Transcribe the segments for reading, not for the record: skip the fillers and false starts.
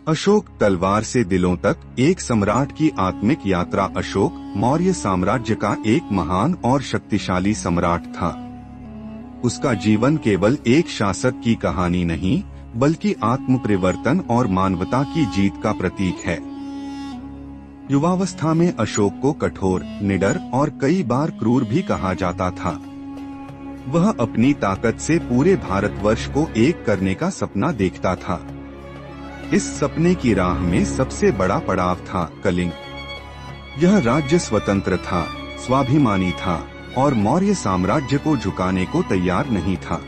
अशोक तलवार से दिलों तक, एक सम्राट की आत्मिक यात्रा। अशोक मौर्य साम्राज्य का एक महान और शक्तिशाली सम्राट था। उसका जीवन केवल एक शासक की कहानी नहीं, बल्कि आत्म परिवर्तन और मानवता की जीत का प्रतीक है। युवावस्था में अशोक को कठोर, निडर और कई बार क्रूर भी कहा जाता था। वह अपनी ताकत से पूरे भारतवर्ष को एक करने का सपना देखता था। इस सपने की राह में सबसे बड़ा पड़ाव था कलिंग। यह राज्य स्वतंत्र था, स्वाभिमानी था और मौर्य साम्राज्य को झुकाने को तैयार नहीं था।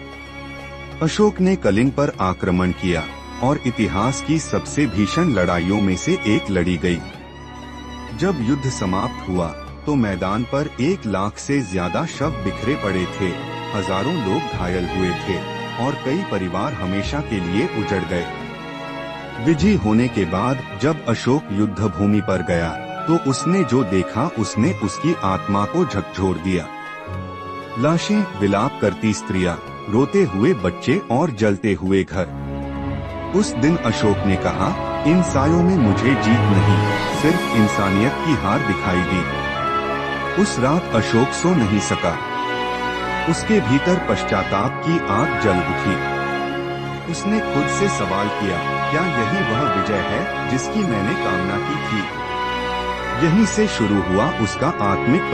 अशोक ने कलिंग पर आक्रमण किया और इतिहास की सबसे भीषण लड़ाइयों में से एक लड़ी गई। जब युद्ध समाप्त हुआ तो मैदान पर 1 लाख से ज्यादा शव बिखरे पड़े थे, हजारों लोग घायल हुए थे और कई परिवार हमेशा के लिए उजड़ गए। विजयी होने के बाद जब अशोक युद्ध भूमि पर गया तो उसने जो देखा उसने उसकी आत्मा को झकझोर दिया। लाशें, विलाप करती स्त्रियां, रोते हुए बच्चे और जलते हुए घर। उस दिन अशोक ने कहा, इन सायों में मुझे जीत नहीं, सिर्फ इंसानियत की हार दिखाई दी। उस रात अशोक सो नहीं सका। उसके भीतर पश्चाताप की आग जल उठी। उसने खुद से सवाल किया, क्या यही वह विजय है जिसकी मैंने कामना की थी? यहीं से शुरू हुआ उसका आत्मिक